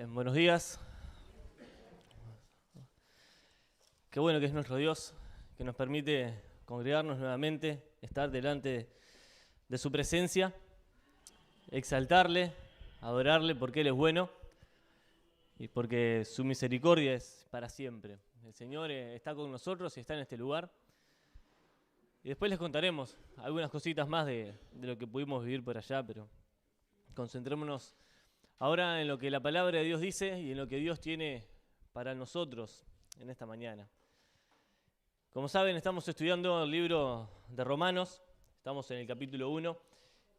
Buenos días. Qué bueno que es nuestro Dios, que nos permite congregarnos nuevamente, estar delante de su presencia, exaltarle, adorarle porque Él es bueno y porque su misericordia es para siempre. El Señor está con nosotros y está en este lugar. Y después les contaremos algunas cositas más de lo que pudimos vivir por allá, pero concentrémonos ahora en lo que la palabra de Dios dice y en lo que Dios tiene para nosotros en esta mañana. Como saben, estamos estudiando el libro de Romanos, estamos en el capítulo 1,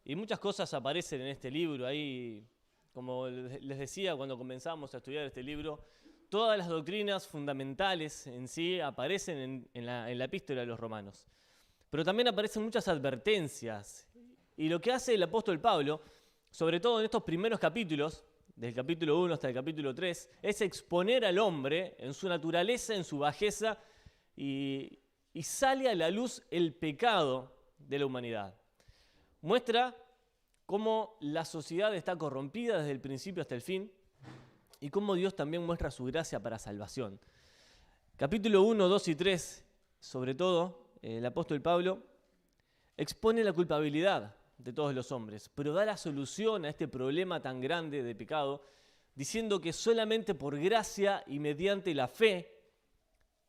y muchas cosas aparecen en este libro. Ahí, como les decía cuando comenzamos a estudiar este libro, todas las doctrinas fundamentales en sí aparecen en la epístola de los Romanos. Pero también aparecen muchas advertencias, y lo que hace el apóstol Pablo, sobre todo en estos primeros capítulos, del capítulo 1 hasta el capítulo 3, es exponer al hombre en su naturaleza, en su bajeza, y sale a la luz el pecado de la humanidad. Muestra cómo la sociedad está corrompida desde el principio hasta el fin y cómo Dios también muestra su gracia para salvación. Capítulo 1, 2 y 3, sobre todo, el apóstol Pablo expone la culpabilidad de todos los hombres, pero da la solución a este problema tan grande de pecado, diciendo que solamente por gracia y mediante la fe,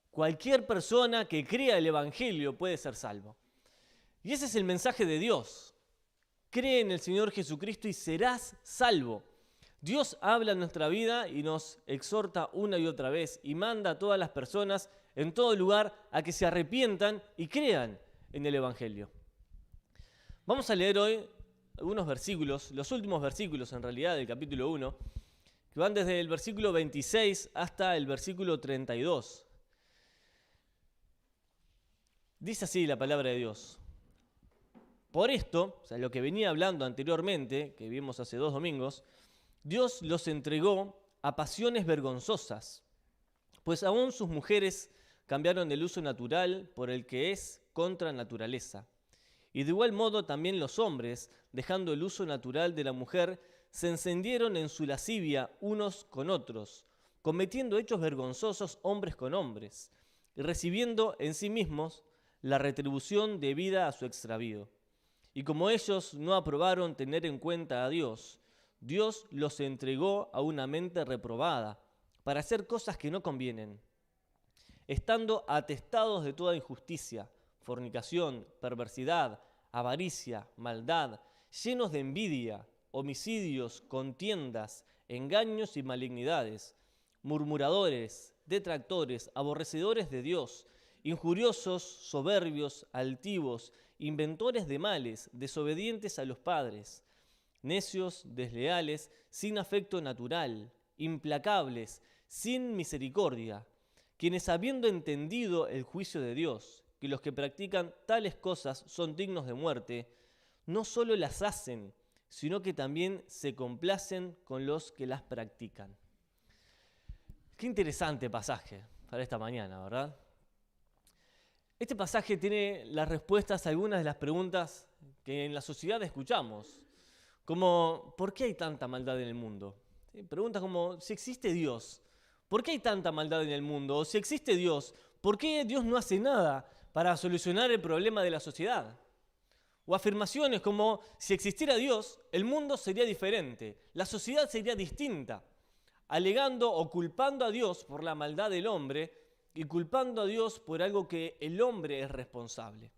cualquier persona que crea el Evangelio puede ser salvo. Y ese es el mensaje de Dios. Cree en el Señor Jesucristo y serás salvo. Dios habla en nuestra vida y nos exhorta una y otra vez y manda a todas las personas en todo lugar a que se arrepientan y crean en el Evangelio. Vamos a leer hoy algunos versículos, los últimos versículos en realidad del capítulo 1, que van desde el versículo 26 hasta el versículo 32. Dice así la palabra de Dios. Por esto, o sea, lo que venía hablando anteriormente, que vimos hace 2 domingos, Dios los entregó a pasiones vergonzosas, pues aún sus mujeres cambiaron el uso natural por el que es contra naturaleza. Y de igual modo también los hombres, dejando el uso natural de la mujer, se encendieron en su lascivia unos con otros, cometiendo hechos vergonzosos hombres con hombres, y recibiendo en sí mismos la retribución debida a su extravío. Y como ellos no aprobaron tener en cuenta a Dios, Dios los entregó a una mente reprobada para hacer cosas que no convienen, estando atestados de toda injusticia, fornicación, perversidad, avaricia, maldad, llenos de envidia, homicidios, contiendas, engaños y malignidades, murmuradores, detractores, aborrecedores de Dios, injuriosos, soberbios, altivos, inventores de males, desobedientes a los padres, necios, desleales, sin afecto natural, implacables, sin misericordia, quienes habiendo entendido el juicio de Dios, que los que practican tales cosas son dignos de muerte, no solo las hacen, sino que también se complacen con los que las practican. Qué interesante pasaje para esta mañana, ¿verdad? Este pasaje tiene las respuestas a algunas de las preguntas que en la sociedad escuchamos, como ¿por qué hay tanta maldad en el mundo? Preguntas como si existe Dios, ¿por qué hay tanta maldad en el mundo? O si existe Dios, ¿por qué Dios no hace nada para solucionar el problema de la sociedad? O afirmaciones como si existiera Dios, el mundo sería diferente, la sociedad sería distinta, alegando o culpando a Dios por la maldad del hombre y culpando a Dios por algo que el hombre es responsable.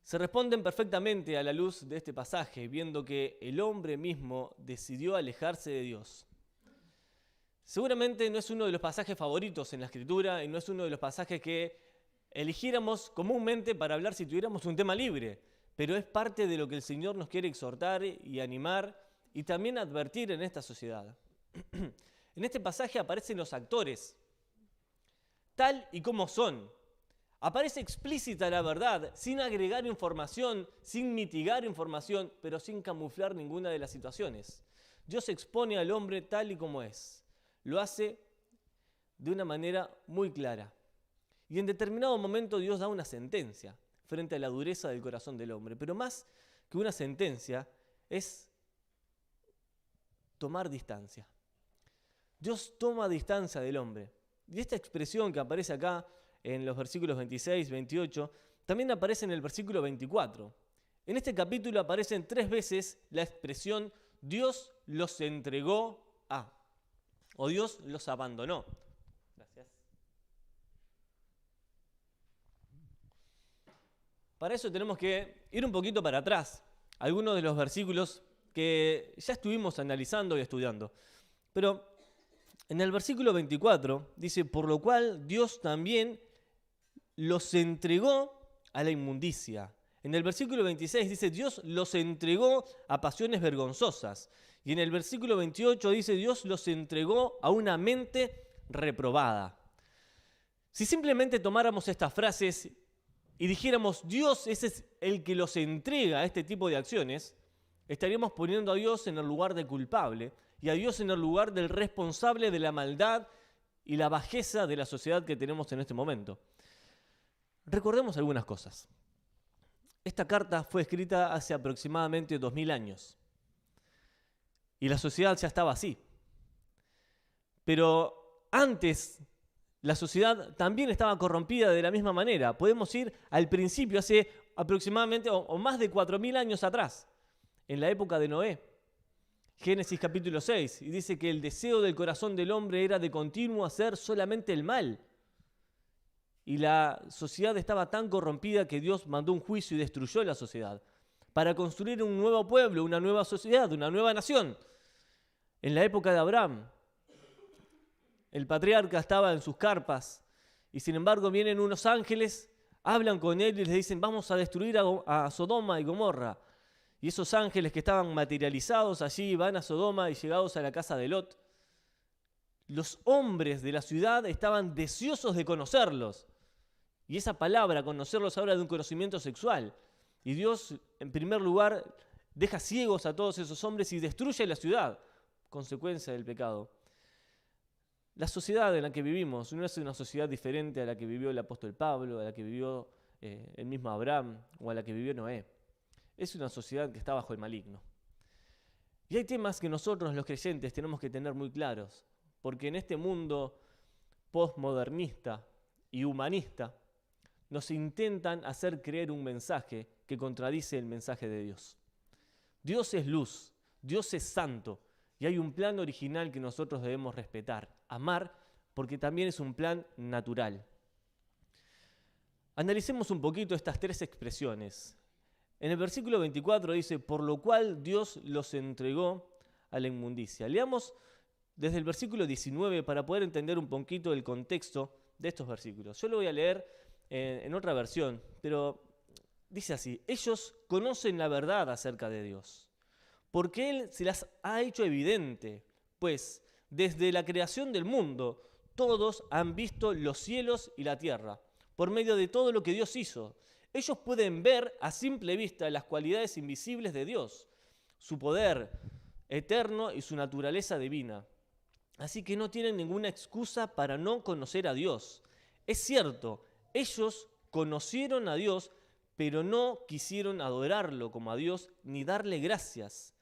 Se responden perfectamente a la luz de este pasaje, viendo que el hombre mismo decidió alejarse de Dios. Seguramente no es uno de los pasajes favoritos en la Escritura y no es uno de los pasajes que eligiéramos comúnmente para hablar si tuviéramos un tema libre, pero es parte de lo que el Señor nos quiere exhortar y animar y también advertir en esta sociedad. En este pasaje aparecen los actores, tal y como son. Aparece explícita la verdad, sin agregar información, sin mitigar información, pero sin camuflar ninguna de las situaciones. Dios expone al hombre tal y como es. Lo hace de una manera muy clara. Y en determinado momento Dios da una sentencia frente a la dureza del corazón del hombre. Pero más que una sentencia es tomar distancia. Dios toma distancia del hombre. Y esta expresión que aparece acá en los versículos 26, 28, también aparece en el versículo 24. En este capítulo aparecen 3 veces la expresión Dios los entregó a, o Dios los abandonó. Gracias. Para eso tenemos que ir un poquito para atrás, algunos de los versículos que ya estuvimos analizando y estudiando. Pero en el versículo 24 dice, por lo cual Dios también los entregó a la inmundicia. En el versículo 26 dice, Dios los entregó a pasiones vergonzosas. Y en el versículo 28 dice, Dios los entregó a una mente reprobada. Si simplemente tomáramos estas frases y dijéramos, Dios es el que los entrega a este tipo de acciones, estaríamos poniendo a Dios en el lugar de culpable y a Dios en el lugar del responsable de la maldad y la bajeza de la sociedad que tenemos en este momento. Recordemos algunas cosas. Esta carta fue escrita hace aproximadamente 2000 años y la sociedad ya estaba así. Pero antes la sociedad también estaba corrompida de la misma manera. Podemos ir al principio, hace aproximadamente o más de 4000 años atrás, en la época de Noé. Génesis capítulo 6, y dice que el deseo del corazón del hombre era de continuo hacer solamente el mal. Y la sociedad estaba tan corrompida que Dios mandó un juicio y destruyó la sociedad para construir un nuevo pueblo, una nueva sociedad, una nueva nación. En la época de Abraham, el patriarca estaba en sus carpas y sin embargo vienen unos ángeles, hablan con él y les dicen vamos a destruir a Sodoma y Gomorra. Y esos ángeles que estaban materializados allí van a Sodoma y llegados a la casa de Lot, los hombres de la ciudad estaban deseosos de conocerlos. Y esa palabra, conocerlos, habla de un conocimiento sexual. Y Dios, en primer lugar, deja ciegos a todos esos hombres y destruye la ciudad, consecuencia del pecado. La sociedad en la que vivimos no es una sociedad diferente a la que vivió el apóstol Pablo, a la que vivió el mismo Abraham o a la que vivió Noé. Es una sociedad que está bajo el maligno. Y hay temas que nosotros, los creyentes, tenemos que tener muy claros, porque en este mundo postmodernista y humanista nos intentan hacer creer un mensaje que contradice el mensaje de Dios. Dios es luz, Dios es santo, y hay un plan original que nosotros debemos respetar, amar, porque también es un plan natural. Analicemos un poquito estas 3 expresiones. En el versículo 24 dice, por lo cual Dios los entregó a la inmundicia. Leamos desde el versículo 19 para poder entender un poquito el contexto de estos versículos. Yo lo voy a leer en otra versión, pero dice así, ellos conocen la verdad acerca de Dios, porque Él se las ha hecho evidente, pues desde la creación del mundo todos han visto los cielos y la tierra, por medio de todo lo que Dios hizo. Ellos pueden ver a simple vista las cualidades invisibles de Dios, su poder eterno y su naturaleza divina. Así que no tienen ninguna excusa para no conocer a Dios. Es cierto, ellos conocieron a Dios, pero no quisieron adorarlo como a Dios ni darle gracias.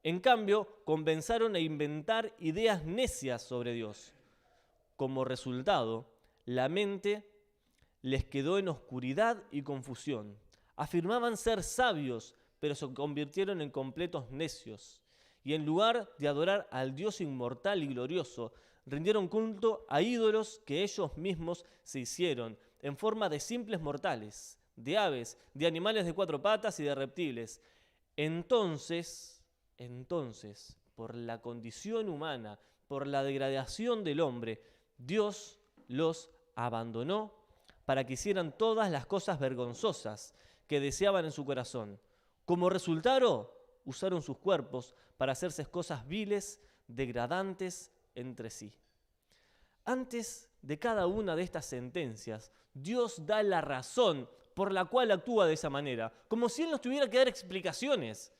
En cambio, comenzaron a inventar ideas necias sobre Dios. Como resultado, la mente les quedó en oscuridad y confusión. Afirmaban ser sabios, pero se convirtieron en completos necios. Y en lugar de adorar al Dios inmortal y glorioso, rindieron culto a ídolos que ellos mismos se hicieron, en forma de simples mortales, de aves, de animales de 4 patas y de reptiles. Entonces, por la condición humana, por la degradación del hombre, Dios los abandonó para que hicieran todas las cosas vergonzosas que deseaban en su corazón. Como resultado, usaron sus cuerpos para hacerse cosas viles, degradantes entre sí. Antes de cada una de estas sentencias, Dios da la razón por la cual actúa de esa manera, como si Él nos tuviera que dar explicaciones,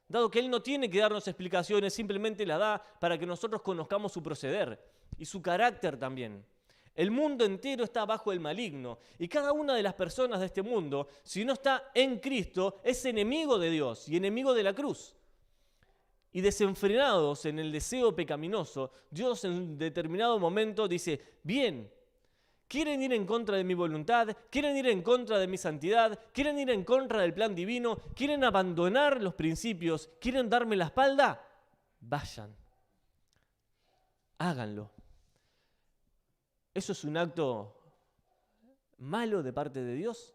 dado que Él no tiene que darnos explicaciones, simplemente la da para que nosotros conozcamos su proceder y su carácter también. El mundo entero está bajo el maligno y cada una de las personas de este mundo, si no está en Cristo, es enemigo de Dios y enemigo de la cruz. y desenfrenados en el deseo pecaminoso, Dios en un determinado momento dice, bien, ¿quieren ir en contra de mi voluntad? ¿Quieren ir en contra de mi santidad? ¿Quieren ir en contra del plan divino? ¿Quieren abandonar los principios? ¿Quieren darme la espalda? Vayan. Háganlo. ¿Eso es un acto malo de parte de Dios?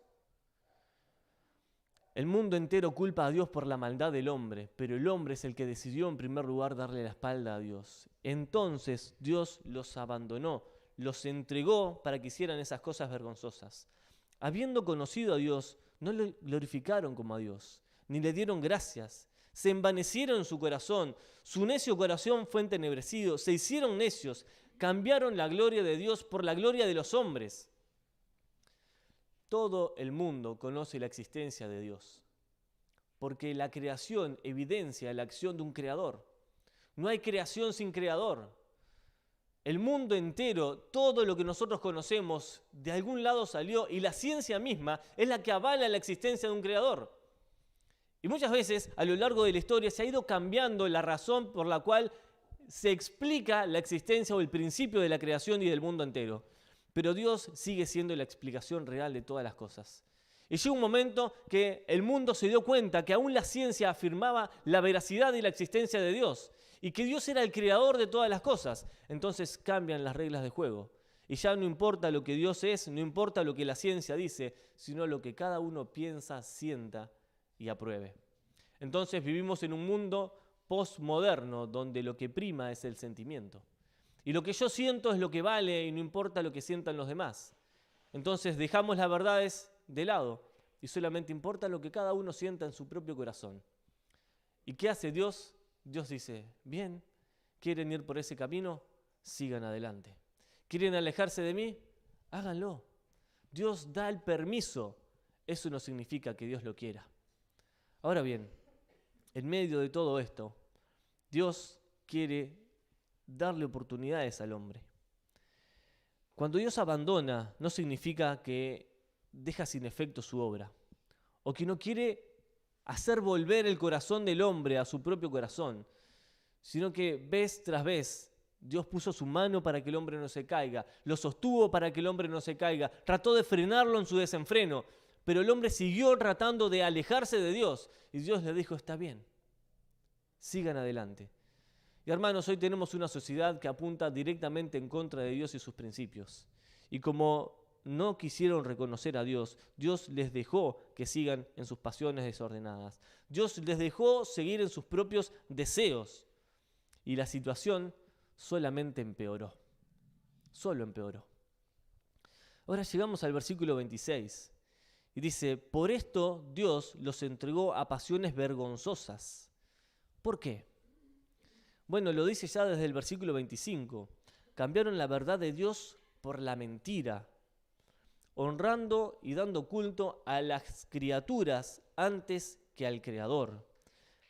El mundo entero culpa a Dios por la maldad del hombre, pero el hombre es el que decidió en primer lugar darle la espalda a Dios. Entonces Dios los abandonó, los entregó para que hicieran esas cosas vergonzosas. Habiendo conocido a Dios, no le glorificaron como a Dios, ni le dieron gracias. Se envanecieron en su corazón, su necio corazón fue entenebrecido, se hicieron necios, cambiaron la gloria de Dios por la gloria de los hombres. Todo el mundo conoce la existencia de Dios, porque la creación evidencia la acción de un creador. No hay creación sin creador. El mundo entero, todo lo que nosotros conocemos, de algún lado salió, y la ciencia misma es la que avala la existencia de un creador. Y muchas veces, a lo largo de la historia, se ha ido cambiando la razón por la cual se explica la existencia o el principio de la creación y del mundo entero. Pero Dios sigue siendo la explicación real de todas las cosas. Y llegó un momento que el mundo se dio cuenta que aún la ciencia afirmaba la veracidad y la existencia de Dios, y que Dios era el creador de todas las cosas. Entonces cambian las reglas de juego. Y ya no importa lo que Dios es, no importa lo que la ciencia dice, sino lo que cada uno piensa, sienta y apruebe. Entonces vivimos en un mundo postmoderno donde lo que prima es el sentimiento. Y lo que yo siento es lo que vale y no importa lo que sientan los demás. Entonces dejamos las verdades de lado y solamente importa lo que cada uno sienta en su propio corazón. ¿Y qué hace Dios? Dios dice, bien, ¿quieren ir por ese camino? Sigan adelante. ¿Quieren alejarse de mí? Háganlo. Dios da el permiso. Eso no significa que Dios lo quiera. Ahora bien, en medio de todo esto, Dios quiere darle oportunidades al hombre. Cuando Dios abandona, no significa que deja sin efecto su obra, o que no quiere hacer volver el corazón del hombre a su propio corazón, sino que vez tras vez Dios puso su mano para que el hombre no se caiga, lo sostuvo para que el hombre no se caiga, trató de frenarlo en su desenfreno, pero el hombre siguió tratando de alejarse de Dios, y Dios le dijo, está bien, sigan adelante. Y hermanos, hoy tenemos una sociedad que apunta directamente en contra de Dios y sus principios. Y como no quisieron reconocer a Dios, Dios les dejó que sigan en sus pasiones desordenadas. Dios les dejó seguir en sus propios deseos. Y la situación solamente empeoró. Solo empeoró. Ahora llegamos al versículo 26. Y dice, por esto Dios los entregó a pasiones vergonzosas. ¿Por qué? Bueno, lo dice ya desde el versículo 25. Cambiaron la verdad de Dios por la mentira, honrando y dando culto a las criaturas antes que al Creador.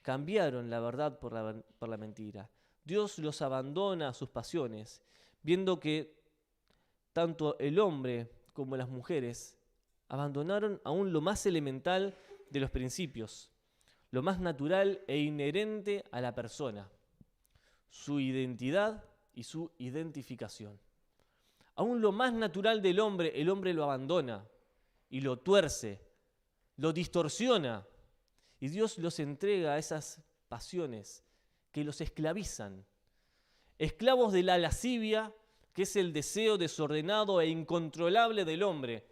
Cambiaron la verdad por la mentira. Dios los abandona a sus pasiones, viendo que tanto el hombre como las mujeres abandonaron aún lo más elemental de los principios, lo más natural e inherente a la persona, su identidad y su identificación. Aún lo más natural del hombre, el hombre lo abandona y lo tuerce, lo distorsiona. Y Dios los entrega a esas pasiones que los esclavizan. Esclavos de la lascivia, que es el deseo desordenado e incontrolable del hombre.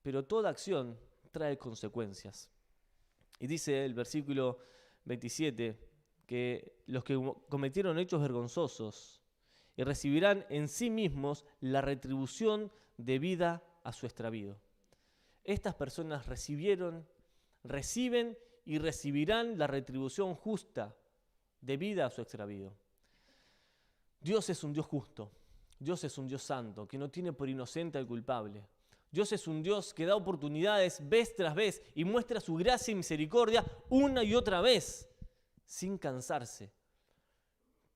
Pero toda acción trae consecuencias. Y dice el versículo 27, que los que cometieron hechos vergonzosos y recibirán en sí mismos la retribución debida a su extravío. Estas personas reciben y recibirán la retribución justa debida a su extravío. Dios es un Dios justo, Dios es un Dios santo, que no tiene por inocente al culpable. Dios es un Dios que da oportunidades vez tras vez y muestra su gracia y misericordia una y otra vez, sin cansarse.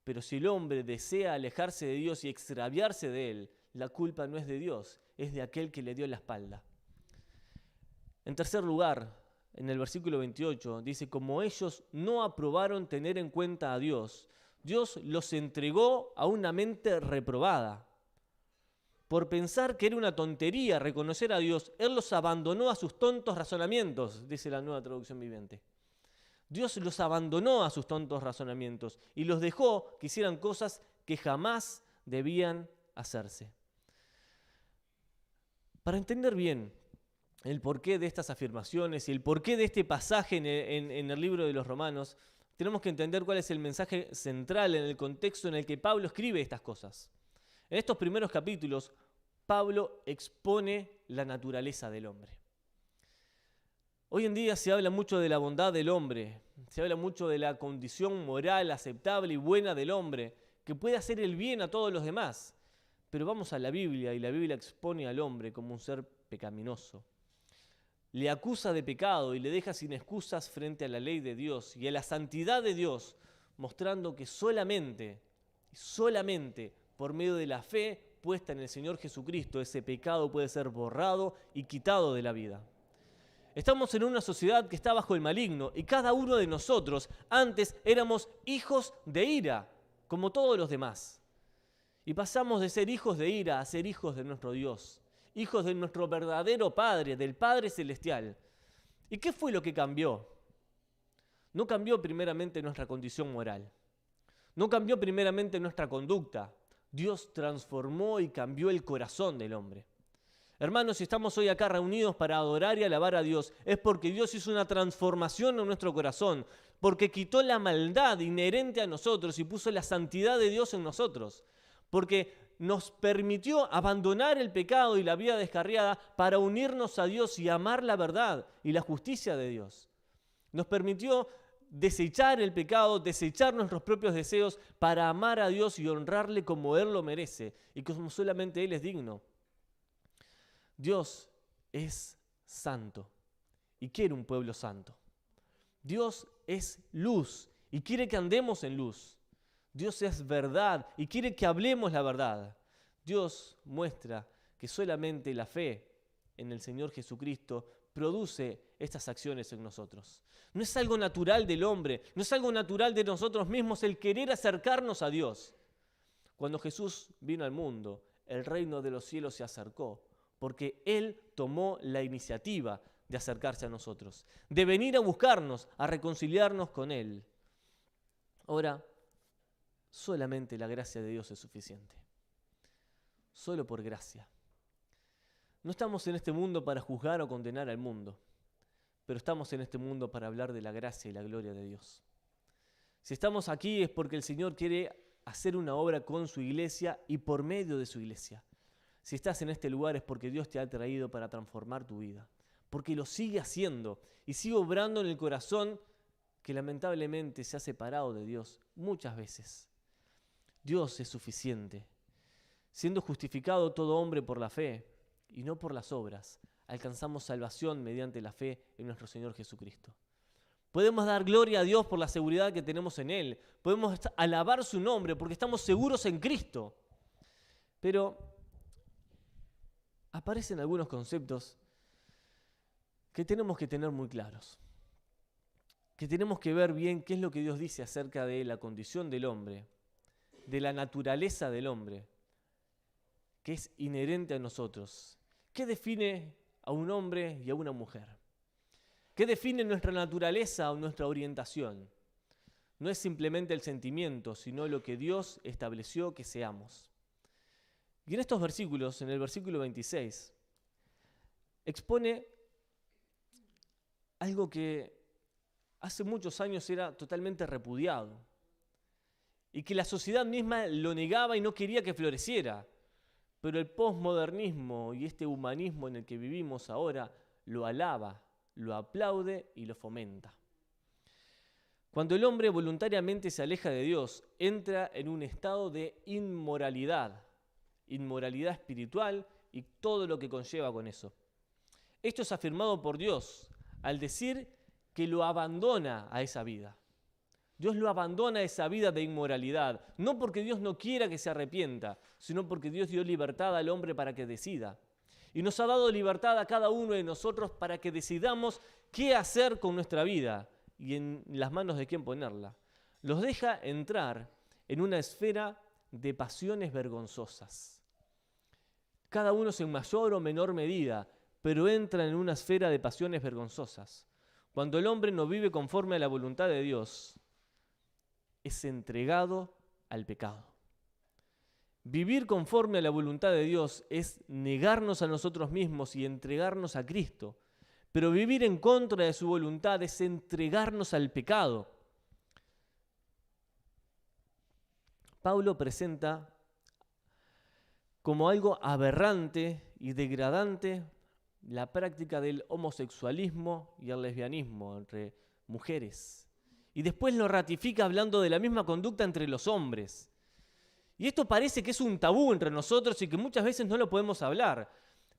Pero si el hombre desea alejarse de Dios y extraviarse de Él, la culpa no es de Dios, es de aquel que le dio la espalda. En tercer lugar, en el versículo 28, dice, como ellos no aprobaron tener en cuenta a Dios, Dios los entregó a una mente reprobada. Por pensar que era una tontería reconocer a Dios, Él los abandonó a sus tontos razonamientos, dice la Nueva Traducción Viviente. Dios los abandonó a sus tontos razonamientos y los dejó que hicieran cosas que jamás debían hacerse. Para entender bien el porqué de estas afirmaciones y el porqué de este pasaje en el libro de los Romanos, tenemos que entender cuál es el mensaje central en el contexto en el que Pablo escribe estas cosas. En estos primeros capítulos, Pablo expone la naturaleza del hombre. Hoy en día se habla mucho de la bondad del hombre, se habla mucho de la condición moral aceptable y buena del hombre, que puede hacer el bien a todos los demás. Pero vamos a la Biblia y la Biblia expone al hombre como un ser pecaminoso. Le acusa de pecado y le deja sin excusas frente a la ley de Dios y a la santidad de Dios, mostrando que solamente por medio de la fe puesta en el Señor Jesucristo, ese pecado puede ser borrado y quitado de la vida. Estamos en una sociedad que está bajo el maligno y cada uno de nosotros antes éramos hijos de ira, como todos los demás. Y pasamos de ser hijos de ira a ser hijos de nuestro Dios, hijos de nuestro verdadero Padre, del Padre Celestial. ¿Y qué fue lo que cambió? No cambió primeramente nuestra condición moral, no cambió primeramente nuestra conducta. Dios transformó y cambió el corazón del hombre. Hermanos, si estamos hoy acá reunidos para adorar y alabar a Dios, es porque Dios hizo una transformación en nuestro corazón, porque quitó la maldad inherente a nosotros y puso la santidad de Dios en nosotros, porque nos permitió abandonar el pecado y la vida descarriada para unirnos a Dios y amar la verdad y la justicia de Dios. Nos permitió desechar el pecado, desechar nuestros propios deseos para amar a Dios y honrarle como Él lo merece y como solamente Él es digno. Dios es santo y quiere un pueblo santo. Dios es luz y quiere que andemos en luz. Dios es verdad y quiere que hablemos la verdad. Dios muestra que solamente la fe en el Señor Jesucristo produce estas acciones en nosotros. No es algo natural del hombre, no es algo natural de nosotros mismos el querer acercarnos a Dios. Cuando Jesús vino al mundo, el reino de los cielos se acercó, porque Él tomó la iniciativa de acercarse a nosotros, de venir a buscarnos, a reconciliarnos con Él. Ahora, solamente la gracia de Dios es suficiente. Solo por gracia. No estamos en este mundo para juzgar o condenar al mundo, pero estamos en este mundo para hablar de la gracia y la gloria de Dios. Si estamos aquí es porque el Señor quiere hacer una obra con su iglesia y por medio de su iglesia. Si estás en este lugar es porque Dios te ha traído para transformar tu vida, porque lo sigue haciendo y sigue obrando en el corazón que lamentablemente se ha separado de Dios muchas veces. Dios es suficiente. Siendo justificado todo hombre por la fe y no por las obras, alcanzamos salvación mediante la fe en nuestro Señor Jesucristo. Podemos dar gloria a Dios por la seguridad que tenemos en Él. Podemos alabar su nombre porque estamos seguros en Cristo. Pero aparecen algunos conceptos que tenemos que tener muy claros. Que tenemos que ver bien qué es lo que Dios dice acerca de la condición del hombre, de la naturaleza del hombre, que es inherente a nosotros. ¿Qué define a un hombre y a una mujer? ¿Qué define nuestra naturaleza o nuestra orientación? No es simplemente el sentimiento, sino lo que Dios estableció que seamos. Y en estos versículos, en el versículo 26, expone algo que hace muchos años era totalmente repudiado y que la sociedad misma lo negaba y no quería que floreciera. Pero el posmodernismo y este humanismo en el que vivimos ahora lo alaba, lo aplaude y lo fomenta. Cuando el hombre voluntariamente se aleja de Dios, entra en un estado de inmoralidad espiritual y todo lo que conlleva con eso. Esto es afirmado por Dios al decir que lo abandona a esa vida. Dios lo abandona a esa vida de inmoralidad, no porque Dios no quiera que se arrepienta, sino porque Dios dio libertad al hombre para que decida. Y nos ha dado libertad a cada uno de nosotros para que decidamos qué hacer con nuestra vida y en las manos de quién ponerla. Los deja entrar en una esfera de pasiones vergonzosas. Cada uno en mayor o menor medida, pero entra en una esfera de pasiones vergonzosas. Cuando el hombre no vive conforme a la voluntad de Dios, es entregado al pecado. Vivir conforme a la voluntad de Dios es negarnos a nosotros mismos y entregarnos a Cristo. Pero vivir en contra de su voluntad es entregarnos al pecado. Pablo presenta como algo aberrante y degradante la práctica del homosexualismo y el lesbianismo entre mujeres. Y después lo ratifica hablando de la misma conducta entre los hombres. Y esto parece que es un tabú entre nosotros y que muchas veces no lo podemos hablar.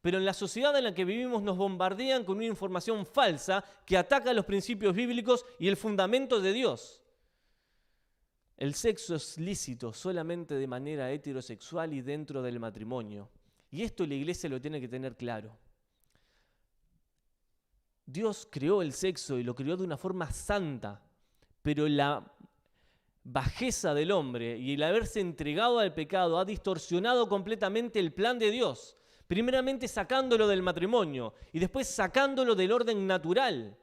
Pero en la sociedad en la que vivimos nos bombardean con una información falsa que ataca los principios bíblicos y el fundamento de Dios. El sexo es lícito solamente de manera heterosexual y dentro del matrimonio. Y esto la iglesia lo tiene que tener claro. Dios creó el sexo y lo creó de una forma santa, pero la bajeza del hombre y el haberse entregado al pecado ha distorsionado completamente el plan de Dios. Primeramente sacándolo del matrimonio y después sacándolo del orden natural.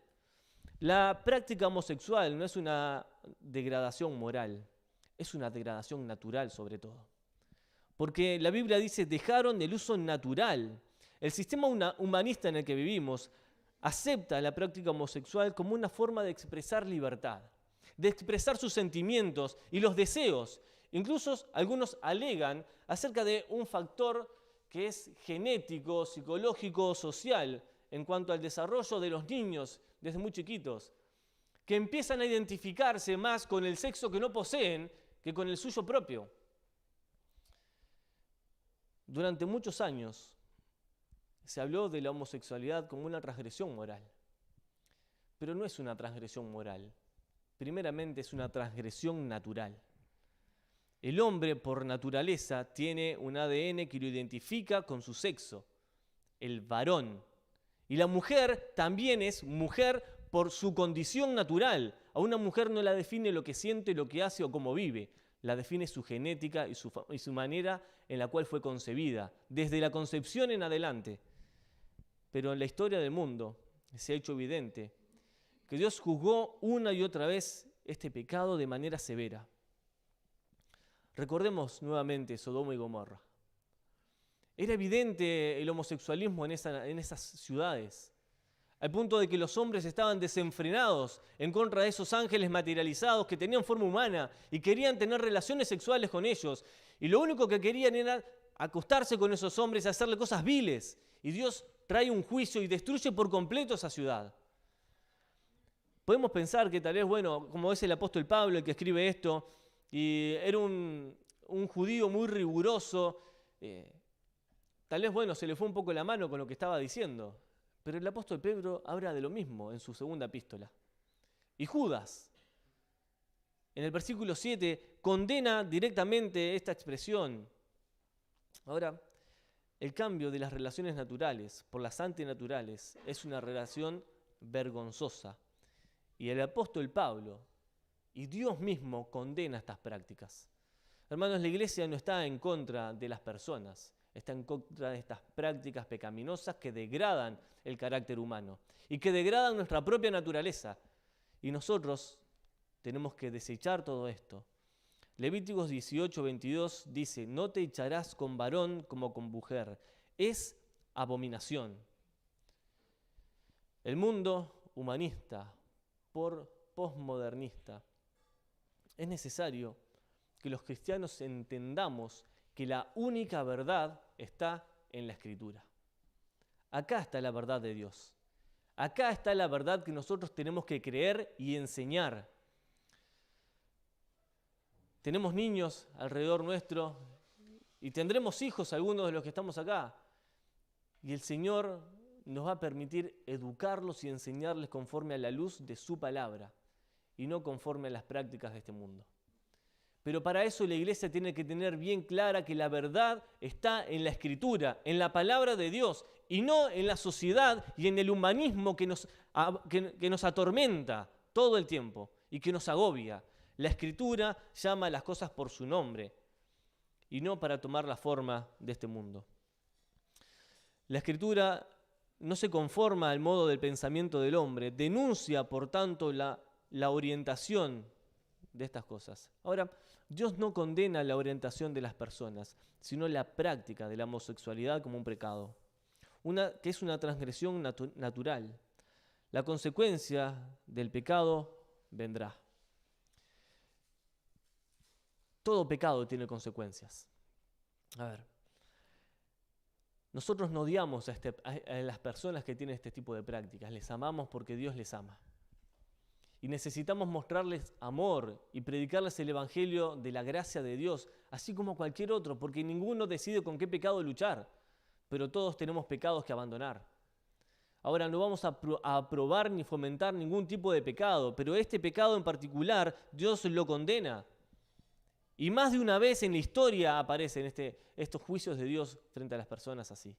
La práctica homosexual no es una degradación moral, es una degradación natural sobre todo. Porque la Biblia dice, dejaron el uso natural. El sistema humanista en el que vivimos acepta la práctica homosexual como una forma de expresar libertad, de expresar sus sentimientos y los deseos. Incluso algunos alegan acerca de un factor que es genético, psicológico, social, en cuanto al desarrollo de los niños desde muy chiquitos, que empiezan a identificarse más con el sexo que no poseen que con el suyo propio. Durante muchos años se habló de la homosexualidad como una transgresión moral, pero no es una transgresión moral. Primeramente es una transgresión natural. El hombre, por naturaleza, tiene un ADN que lo identifica con su sexo, el varón. Y la mujer también es mujer por su condición natural. A una mujer no la define lo que siente, lo que hace o cómo vive. La define su genética y su manera en la cual fue concebida, desde la concepción en adelante. Pero en la historia del mundo se ha hecho evidente que Dios juzgó una y otra vez este pecado de manera severa. Recordemos nuevamente Sodoma y Gomorra. Era evidente el homosexualismo en esas ciudades, al punto de que los hombres estaban desenfrenados en contra de esos ángeles materializados que tenían forma humana y querían tener relaciones sexuales con ellos. Y lo único que querían era acostarse con esos hombres y hacerle cosas viles. Y Dios trae un juicio y destruye por completo esa ciudad. Podemos pensar que tal vez, bueno, como es el apóstol Pablo el que escribe esto, y era un judío muy riguroso, tal vez, bueno, se le fue un poco la mano con lo que estaba diciendo. Pero el apóstol Pedro habla de lo mismo en su segunda epístola. Y Judas, en el versículo 7, condena directamente esta expresión. Ahora, el cambio de las relaciones naturales por las antinaturales es una relación vergonzosa. Y el apóstol Pablo y Dios mismo condena estas prácticas. Hermanos, la iglesia no está en contra de las personas, está en contra de estas prácticas pecaminosas que degradan el carácter humano y que degradan nuestra propia naturaleza. Y nosotros tenemos que desechar todo esto. Levíticos 18:22 dice, no te echarás con varón como con mujer, es abominación. El mundo humanista, posmodernista, es necesario que los cristianos entendamos que la única verdad está en la Escritura. Acá está la verdad de Dios. Acá está la verdad que nosotros tenemos que creer y enseñar. Tenemos niños alrededor nuestro y tendremos hijos, algunos de los que estamos acá. Y el Señor nos va a permitir educarlos y enseñarles conforme a la luz de su palabra y no conforme a las prácticas de este mundo. Pero para eso la iglesia tiene que tener bien clara que la verdad está en la Escritura, en la palabra de Dios, y no en la sociedad y en el humanismo que nos atormenta todo el tiempo y que nos agobia. La Escritura llama a las cosas por su nombre y no para tomar la forma de este mundo. La Escritura no se conforma al modo del pensamiento del hombre, denuncia, por tanto, la orientación de estas cosas. Ahora, Dios no condena la orientación de las personas, sino la práctica de la homosexualidad como un pecado, que es una transgresión natural. La consecuencia del pecado vendrá. Todo pecado tiene consecuencias. A ver, nosotros no odiamos a las personas que tienen este tipo de prácticas, les amamos porque Dios les ama. Y necesitamos mostrarles amor y predicarles el evangelio de la gracia de Dios, así como cualquier otro, porque ninguno decide con qué pecado luchar, pero todos tenemos pecados que abandonar. Ahora, no vamos a aprobar ni fomentar ningún tipo de pecado, pero este pecado en particular Dios lo condena. Y más de una vez en la historia aparecen estos juicios de Dios frente a las personas así.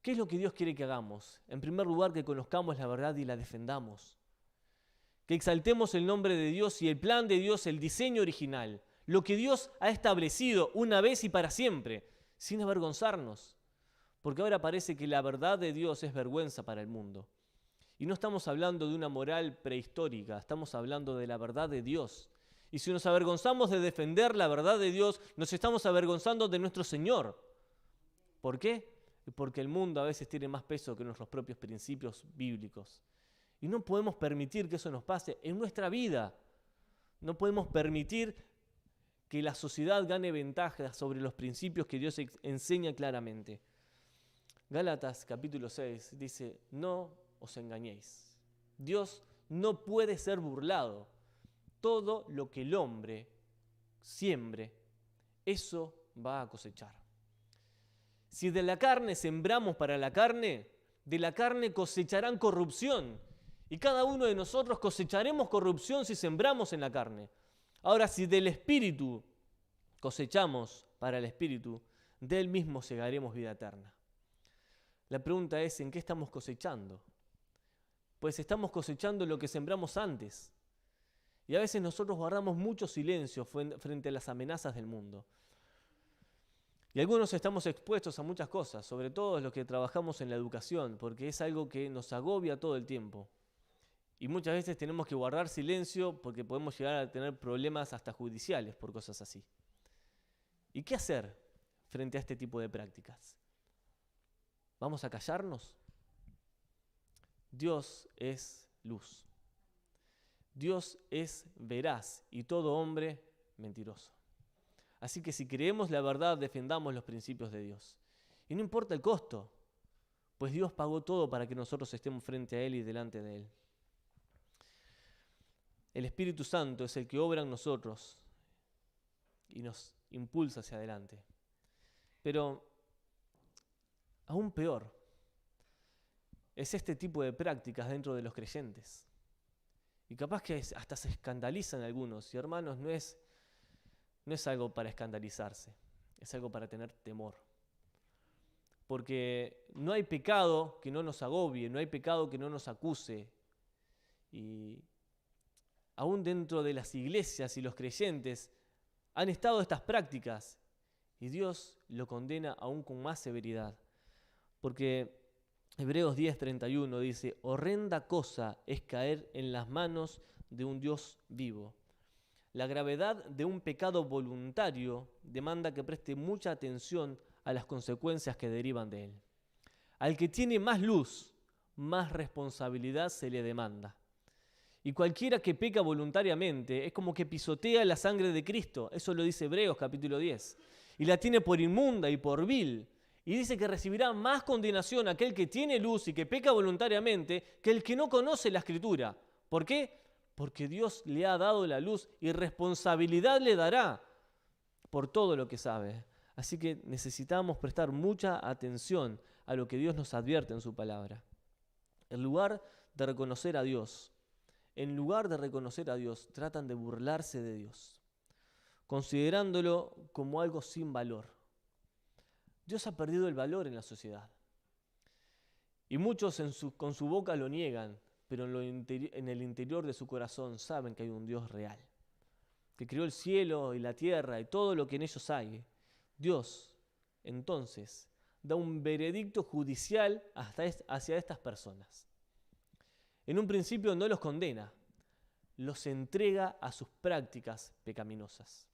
¿Qué es lo que Dios quiere que hagamos? En primer lugar, que conozcamos la verdad y la defendamos. Que exaltemos el nombre de Dios y el plan de Dios, el diseño original, lo que Dios ha establecido una vez y para siempre, sin avergonzarnos. Porque ahora parece que la verdad de Dios es vergüenza para el mundo. Y no estamos hablando de una moral prehistórica, estamos hablando de la verdad de Dios. Y si nos avergonzamos de defender la verdad de Dios, nos estamos avergonzando de nuestro Señor. ¿Por qué? Porque el mundo a veces tiene más peso que nuestros propios principios bíblicos. Y no podemos permitir que eso nos pase en nuestra vida. No podemos permitir que la sociedad gane ventaja sobre los principios que Dios enseña claramente. Gálatas capítulo 6 dice, no os engañéis. Dios no puede ser burlado. Todo lo que el hombre siembre, eso va a cosechar. Si de la carne sembramos para la carne, de la carne cosecharán corrupción. Y cada uno de nosotros cosecharemos corrupción si sembramos en la carne. Ahora, si del Espíritu cosechamos para el Espíritu, de Él mismo segaremos vida eterna. La pregunta es, ¿en qué estamos cosechando? Pues estamos cosechando lo que sembramos antes. Y a veces nosotros guardamos mucho silencio frente a las amenazas del mundo. Y algunos estamos expuestos a muchas cosas, sobre todo los que trabajamos en la educación, porque es algo que nos agobia todo el tiempo. Y muchas veces tenemos que guardar silencio porque podemos llegar a tener problemas hasta judiciales por cosas así. ¿Y qué hacer frente a este tipo de prácticas? ¿Vamos a callarnos? Dios es luz. Dios es veraz y todo hombre mentiroso. Así que si creemos la verdad, defendamos los principios de Dios. Y no importa el costo, pues Dios pagó todo para que nosotros estemos frente a Él y delante de Él. El Espíritu Santo es el que obra en nosotros y nos impulsa hacia adelante. Pero aún peor es este tipo de prácticas dentro de los creyentes. Y capaz que hasta se escandalizan algunos. Y hermanos, no es algo para escandalizarse, es algo para tener temor. Porque no hay pecado que no nos agobie, no hay pecado que no nos acuse. Y aún dentro de las iglesias y los creyentes han estado estas prácticas y Dios lo condena aún con más severidad. Porque Hebreos 10:31 dice, horrenda cosa es caer en las manos de un Dios vivo. La gravedad de un pecado voluntario demanda que preste mucha atención a las consecuencias que derivan de él. Al que tiene más luz, más responsabilidad se le demanda. Y cualquiera que peca voluntariamente es como que pisotea la sangre de Cristo. Eso lo dice Hebreos capítulo 10. Y la tiene por inmunda y por vil. Y dice que recibirá más condenación aquel que tiene luz y que peca voluntariamente que el que no conoce la Escritura. ¿Por qué? Porque Dios le ha dado la luz y responsabilidad le dará por todo lo que sabe. Así que necesitamos prestar mucha atención a lo que Dios nos advierte en su palabra. En lugar de reconocer a Dios, tratan de burlarse de Dios. considerándolo como algo sin valor. Dios ha perdido el valor en la sociedad. Y muchos con su boca lo niegan, pero en el interior de su corazón saben que hay un Dios real, que creó el cielo y la tierra y todo lo que en ellos hay. Dios, entonces, da un veredicto judicial hacia estas personas. En un principio no los condena, los entrega a sus prácticas pecaminosas.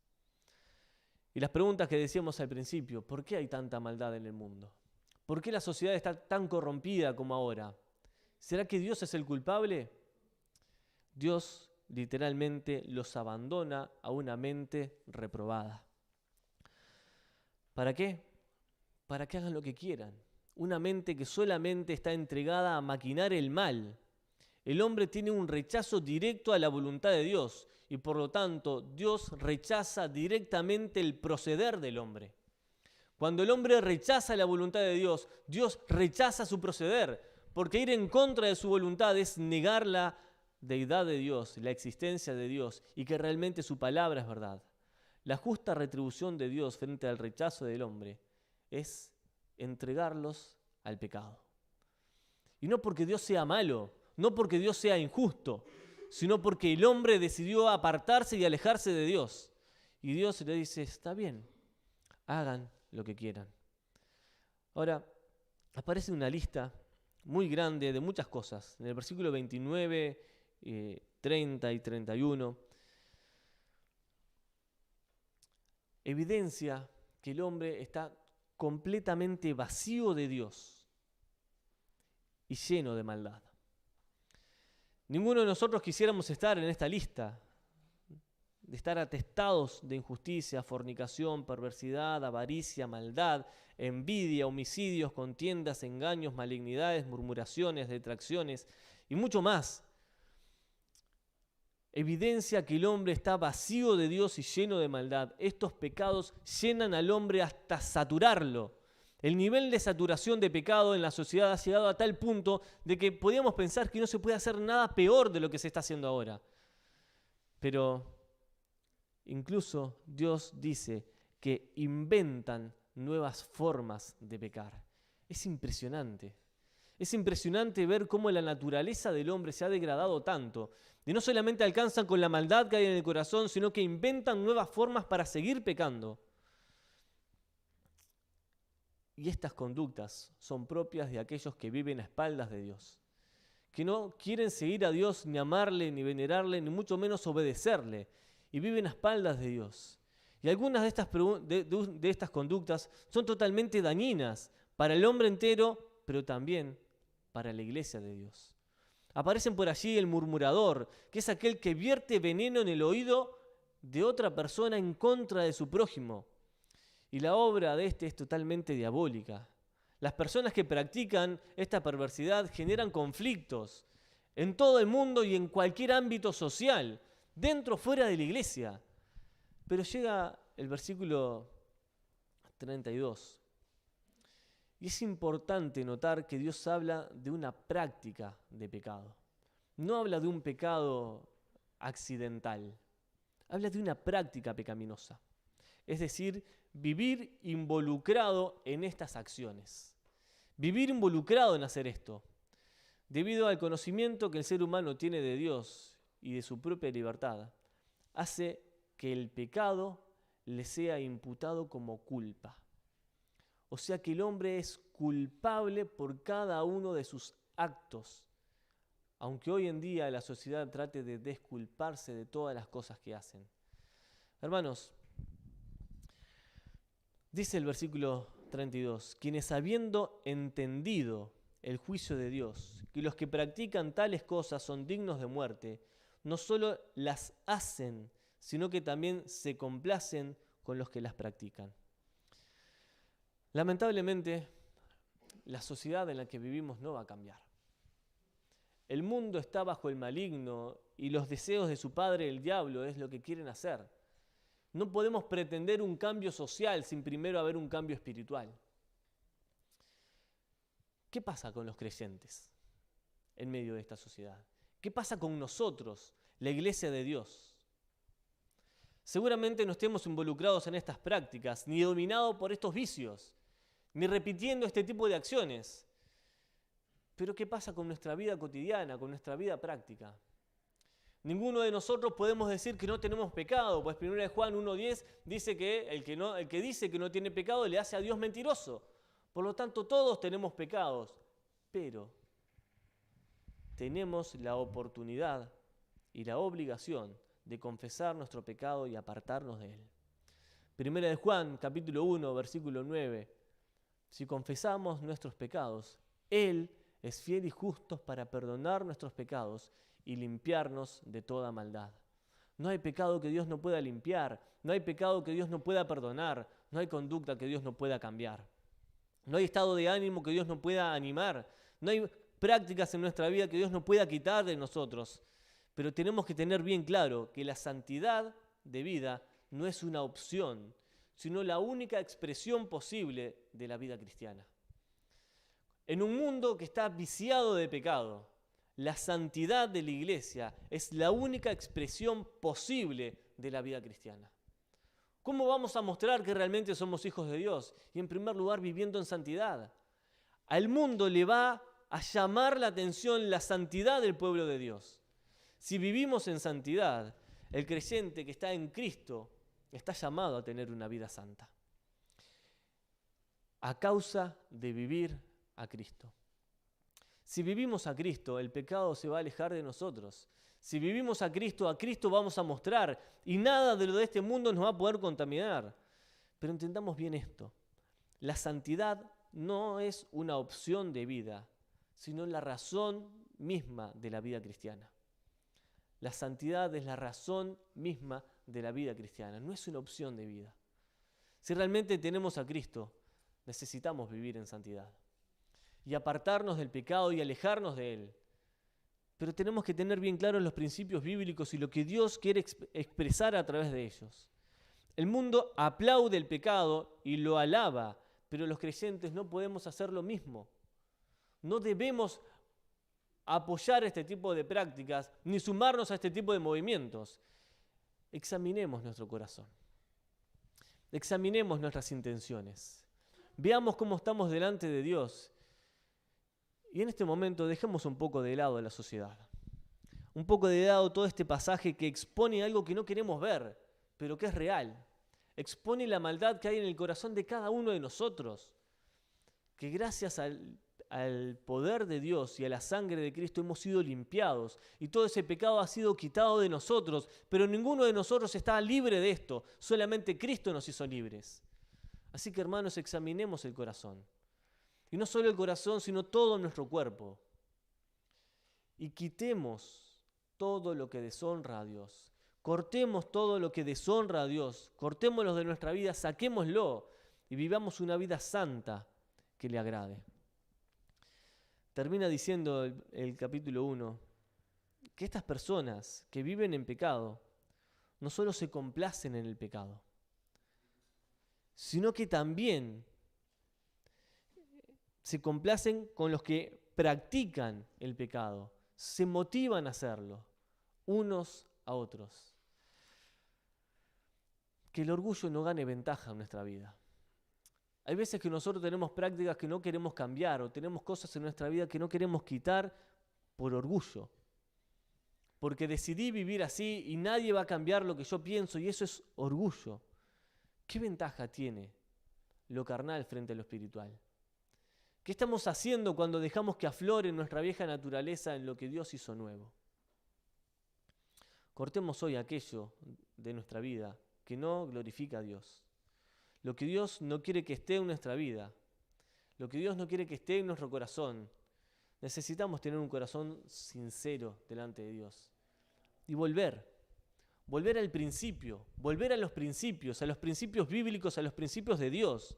Y las preguntas que decíamos al principio, ¿por qué hay tanta maldad en el mundo? ¿Por qué la sociedad está tan corrompida como ahora? ¿Será que Dios es el culpable? Dios literalmente los abandona a una mente reprobada. ¿Para qué? Para que hagan lo que quieran. Una mente que solamente está entregada a maquinar el mal. El hombre tiene un rechazo directo a la voluntad de Dios y por lo tanto Dios rechaza directamente el proceder del hombre. Cuando el hombre rechaza la voluntad de Dios, Dios rechaza su proceder, porque ir en contra de su voluntad es negar la deidad de Dios, la existencia de Dios y que realmente su palabra es verdad. La justa retribución de Dios frente al rechazo del hombre es entregarlos al pecado. Y no porque Dios sea malo, no porque Dios sea injusto, sino porque el hombre decidió apartarse y alejarse de Dios. Y Dios le dice, está bien, hagan lo que quieran. Ahora, aparece una lista muy grande de muchas cosas. En el versículo 29, 30 y 31, evidencia que el hombre está completamente vacío de Dios y lleno de maldad. Ninguno de nosotros quisiéramos estar en esta lista, de estar atestados de injusticia, fornicación, perversidad, avaricia, maldad, envidia, homicidios, contiendas, engaños, malignidades, murmuraciones, detracciones y mucho más. Evidencia que el hombre está vacío de Dios y lleno de maldad. Estos pecados llenan al hombre hasta saturarlo. El nivel de saturación de pecado en la sociedad ha llegado a tal punto de que podíamos pensar que no se puede hacer nada peor de lo que se está haciendo ahora. Pero incluso Dios dice que inventan nuevas formas de pecar. Es impresionante. Es impresionante ver cómo la naturaleza del hombre se ha degradado tanto. Y no solamente alcanzan con la maldad que hay en el corazón, sino que inventan nuevas formas para seguir pecando. Y estas conductas son propias de aquellos que viven a espaldas de Dios, que no quieren seguir a Dios, ni amarle, ni venerarle, ni mucho menos obedecerle, y viven a espaldas de Dios. Y algunas de estas conductas son totalmente dañinas para el hombre entero, pero también para la iglesia de Dios. Aparecen por allí el murmurador, que es aquel que vierte veneno en el oído de otra persona en contra de su prójimo. Y la obra de este es totalmente diabólica. Las personas que practican esta perversidad generan conflictos en todo el mundo y en cualquier ámbito social, dentro o fuera de la iglesia. Pero llega el versículo 32. Y es importante notar que Dios habla de una práctica de pecado. No habla de un pecado accidental. Habla de una práctica pecaminosa. Es decir, vivir involucrado en estas acciones. Vivir involucrado en hacer esto. Debido al conocimiento que el ser humano tiene de Dios y de su propia libertad, hace que el pecado le sea imputado como culpa. O sea que el hombre es culpable por cada uno de sus actos, aunque hoy en día la sociedad trate de desculparse de todas las cosas que hacen. Hermanos, dice el versículo 32, quienes habiendo entendido el juicio de Dios, que los que practican tales cosas son dignos de muerte, no solo las hacen, sino que también se complacen con los que las practican. Lamentablemente, la sociedad en la que vivimos no va a cambiar. El mundo está bajo el maligno y los deseos de su padre, el diablo, es lo que quieren hacer. No podemos pretender un cambio social sin primero haber un cambio espiritual. ¿Qué pasa con los creyentes en medio de esta sociedad? ¿Qué pasa con nosotros, la iglesia de Dios? Seguramente no estemos involucrados en estas prácticas, ni dominados por estos vicios, ni repitiendo este tipo de acciones. Pero ¿qué pasa con nuestra vida cotidiana, con nuestra vida práctica? Ninguno de nosotros podemos decir que no tenemos pecado, pues 1 Juan 1:10 dice que el que dice que no tiene pecado le hace a Dios mentiroso. Por lo tanto, todos tenemos pecados, pero tenemos la oportunidad y la obligación de confesar nuestro pecado y apartarnos de él. 1 Juan, capítulo 1, versículo 9. Si confesamos nuestros pecados, Él es fiel y justo para perdonar nuestros pecados y limpiarnos de toda maldad. No hay pecado que Dios no pueda limpiar, no hay pecado que Dios no pueda perdonar, no hay conducta que Dios no pueda cambiar. No hay estado de ánimo que Dios no pueda animar, no hay prácticas en nuestra vida que Dios no pueda quitar de nosotros. Pero tenemos que tener bien claro que la santidad de vida no es una opción, sino la única expresión posible de la vida cristiana. En un mundo que está viciado de pecado, la santidad de la iglesia es la única expresión posible de la vida cristiana. ¿Cómo vamos a mostrar que realmente somos hijos de Dios? Y en primer lugar, viviendo en santidad. Al mundo le va a llamar la atención la santidad del pueblo de Dios. Si vivimos en santidad, el creyente que está en Cristo está llamado a tener una vida santa. A causa de vivir a Cristo. Si vivimos a Cristo, el pecado se va a alejar de nosotros. Si vivimos a Cristo vamos a mostrar y nada de lo de este mundo nos va a poder contaminar. Pero entendamos bien esto. La santidad no es una opción de vida, sino la razón misma de la vida cristiana. La santidad es la razón misma de la vida cristiana, no es una opción de vida. Si realmente tenemos a Cristo, necesitamos vivir en santidad y apartarnos del pecado y alejarnos de él. Pero tenemos que tener bien claros los principios bíblicos y lo que Dios quiere expresar a través de ellos. El mundo aplaude el pecado y lo alaba, pero los creyentes no podemos hacer lo mismo. No debemos apoyar este tipo de prácticas ni sumarnos a este tipo de movimientos. Examinemos nuestro corazón. Examinemos nuestras intenciones. Veamos cómo estamos delante de Dios. Y en este momento dejemos un poco de lado a la sociedad. Un poco de lado todo este pasaje que expone algo que no queremos ver, pero que es real. Expone la maldad que hay en el corazón de cada uno de nosotros. Que gracias al poder de Dios y a la sangre de Cristo hemos sido limpiados y todo ese pecado ha sido quitado de nosotros, pero ninguno de nosotros está libre de esto, solamente Cristo nos hizo libres. Así que hermanos, examinemos el corazón. Y no solo el corazón, sino todo nuestro cuerpo. Y quitemos todo lo que deshonra a Dios. Cortemos todo lo que deshonra a Dios. Cortémoslo de nuestra vida, saquémoslo y vivamos una vida santa que le agrade. Termina diciendo el capítulo 1 que estas personas que viven en pecado no solo se complacen en el pecado, sino que también se complacen con los que practican el pecado, se motivan a hacerlo, unos a otros. Que el orgullo no gane ventaja en nuestra vida. Hay veces que nosotros tenemos prácticas que no queremos cambiar o tenemos cosas en nuestra vida que no queremos quitar por orgullo. Porque decidí vivir así y nadie va a cambiar lo que yo pienso y eso es orgullo. ¿Qué ventaja tiene lo carnal frente a lo espiritual? ¿Qué estamos haciendo cuando dejamos que aflore nuestra vieja naturaleza en lo que Dios hizo nuevo? Cortemos hoy aquello de nuestra vida que no glorifica a Dios. Lo que Dios no quiere que esté en nuestra vida, lo que Dios no quiere que esté en nuestro corazón. Necesitamos tener un corazón sincero delante de Dios y volver al principio, volver a los principios bíblicos, a los principios de Dios,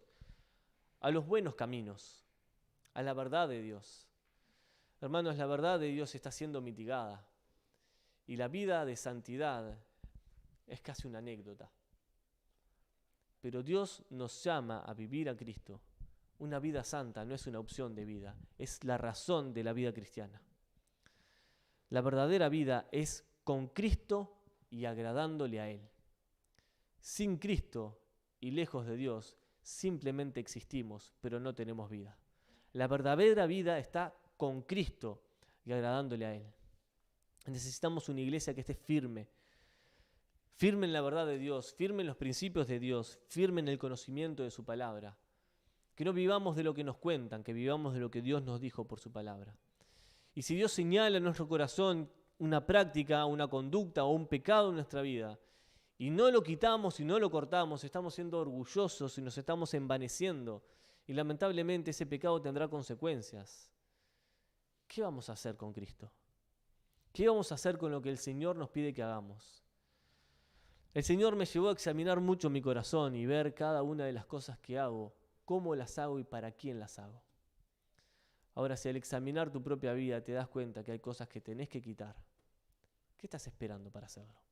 a los buenos caminos, a la verdad de Dios. Hermanos, la verdad de Dios está siendo mitigada y la vida de santidad es casi una anécdota. Pero Dios nos llama a vivir a Cristo. Una vida santa no es una opción de vida, es la razón de la vida cristiana. La verdadera vida es con Cristo y agradándole a Él. Sin Cristo y lejos de Dios, simplemente existimos, pero no tenemos vida. La verdadera vida está con Cristo y agradándole a Él. Necesitamos una iglesia que esté firme, firme en la verdad de Dios, firme en los principios de Dios, firme en el conocimiento de su palabra. Que no vivamos de lo que nos cuentan, que vivamos de lo que Dios nos dijo por su palabra. Y si Dios señala en nuestro corazón una práctica, una conducta o un pecado en nuestra vida, y no lo quitamos y no lo cortamos, estamos siendo orgullosos y nos estamos envaneciendo, y lamentablemente ese pecado tendrá consecuencias. ¿Qué vamos a hacer con Cristo? ¿Qué vamos a hacer con lo que el Señor nos pide que hagamos? El Señor me llevó a examinar mucho mi corazón y ver cada una de las cosas que hago, cómo las hago y para quién las hago. Ahora, si al examinar tu propia vida te das cuenta que hay cosas que tenés que quitar, ¿qué estás esperando para hacerlo?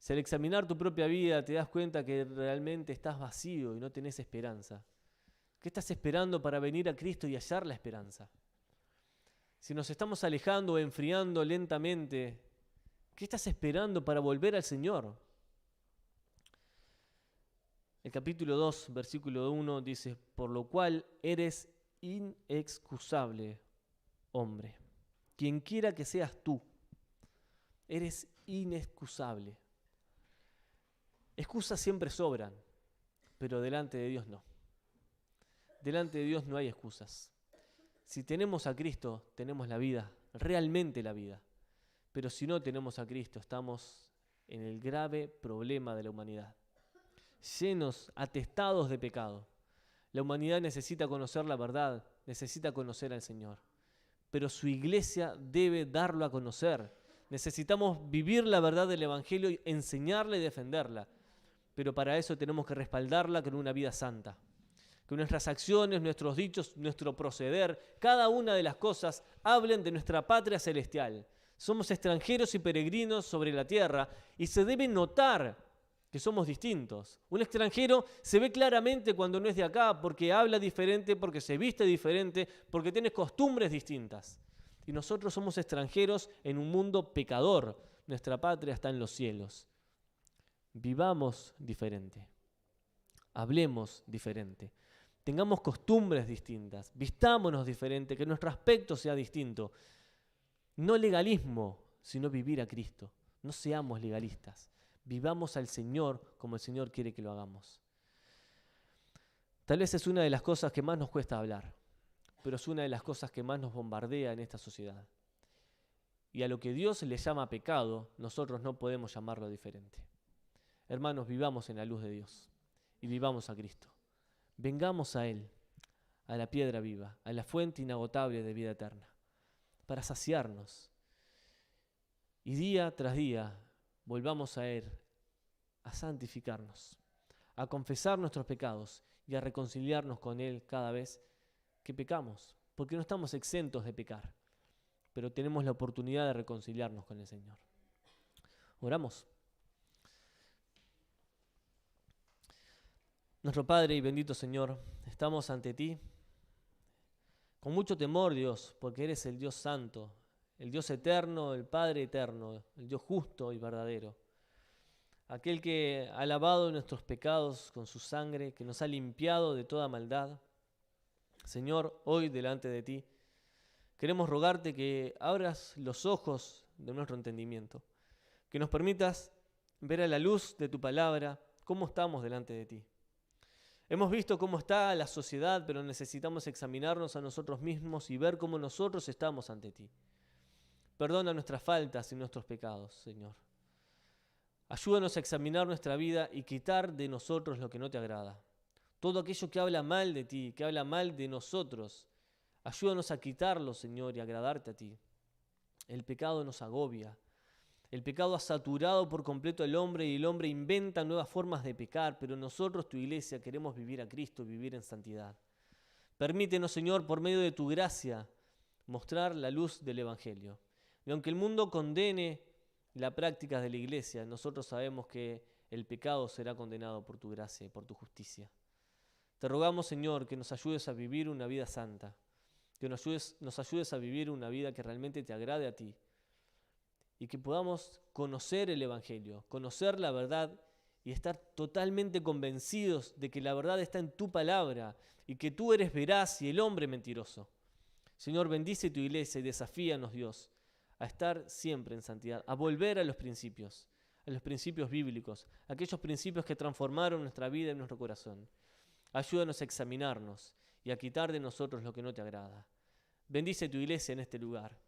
Si al examinar tu propia vida te das cuenta que realmente estás vacío y no tenés esperanza, ¿qué estás esperando para venir a Cristo y hallar la esperanza? Si nos estamos alejando o enfriando lentamente, ¿qué estás esperando para volver al Señor? El capítulo 2, versículo 1 dice: por lo cual eres inexcusable, hombre. Quien quiera que seas tú, eres inexcusable. Excusas siempre sobran, pero delante de Dios no. Delante de Dios no hay excusas. Si tenemos a Cristo, tenemos la vida, realmente la vida. Pero si no tenemos a Cristo, estamos en el grave problema de la humanidad. Llenos, atestados de pecado. La humanidad necesita conocer la verdad, necesita conocer al Señor. Pero su iglesia debe darlo a conocer. Necesitamos vivir la verdad del Evangelio y enseñarla y defenderla. Pero para eso tenemos que respaldarla con una vida santa. Que nuestras acciones, nuestros dichos, nuestro proceder, cada una de las cosas hablen de nuestra patria celestial. Somos extranjeros y peregrinos sobre la tierra y se debe notar que somos distintos. Un extranjero se ve claramente cuando no es de acá porque habla diferente, porque se viste diferente, porque tiene costumbres distintas. Y nosotros somos extranjeros en un mundo pecador. Nuestra patria está en los cielos. Vivamos diferente. Hablemos diferente. Tengamos costumbres distintas. Vistámonos diferente, que nuestro aspecto sea distinto. No legalismo, sino vivir a Cristo. No seamos legalistas. Vivamos al Señor como el Señor quiere que lo hagamos. Tal vez es una de las cosas que más nos cuesta hablar, pero es una de las cosas que más nos bombardea en esta sociedad. Y a lo que Dios le llama pecado, nosotros no podemos llamarlo diferente. Hermanos, vivamos en la luz de Dios y vivamos a Cristo. Vengamos a Él, a la piedra viva, a la fuente inagotable de vida eterna, para saciarnos. Y día tras día volvamos a Él, a santificarnos, a confesar nuestros pecados y a reconciliarnos con Él cada vez que pecamos, porque no estamos exentos de pecar, pero tenemos la oportunidad de reconciliarnos con el Señor. Oramos. Nuestro Padre y bendito Señor, estamos ante ti con mucho temor, Dios, porque eres el Dios santo, el Dios eterno, el Padre eterno, el Dios justo y verdadero. Aquel que ha lavado nuestros pecados con su sangre, que nos ha limpiado de toda maldad. Señor, hoy delante de ti, queremos rogarte que abras los ojos de nuestro entendimiento, que nos permitas ver a la luz de tu palabra cómo estamos delante de ti. Hemos visto cómo está la sociedad, pero necesitamos examinarnos a nosotros mismos y ver cómo nosotros estamos ante ti. Perdona nuestras faltas y nuestros pecados, Señor. Ayúdanos a examinar nuestra vida y quitar de nosotros lo que no te agrada. Todo aquello que habla mal de ti, que habla mal de nosotros, ayúdanos a quitarlo, Señor, y a agradarte a ti. El pecado nos agobia. El pecado ha saturado por completo al hombre y el hombre inventa nuevas formas de pecar, pero nosotros, tu iglesia, queremos vivir a Cristo, vivir en santidad. Permítenos, Señor, por medio de tu gracia, mostrar la luz del Evangelio. Y aunque el mundo condene la práctica de la iglesia, nosotros sabemos que el pecado será condenado por tu gracia y por tu justicia. Te rogamos, Señor, que nos ayudes a vivir una vida santa, que nos ayudes a vivir una vida que realmente te agrade a ti, y que podamos conocer el Evangelio, conocer la verdad y estar totalmente convencidos de que la verdad está en tu palabra y que tú eres veraz y el hombre mentiroso. Señor, bendice tu iglesia y desafíanos, Dios, a estar siempre en santidad, a volver a los principios bíblicos, aquellos principios que transformaron nuestra vida y nuestro corazón. Ayúdanos a examinarnos y a quitar de nosotros lo que no te agrada. Bendice tu iglesia en este lugar.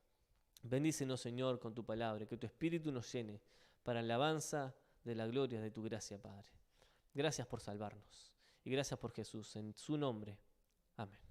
Bendícenos, Señor, con tu palabra, que tu Espíritu nos llene para alabanza de la gloria de tu gracia, Padre. Gracias por salvarnos y gracias por Jesús. En su nombre. Amén.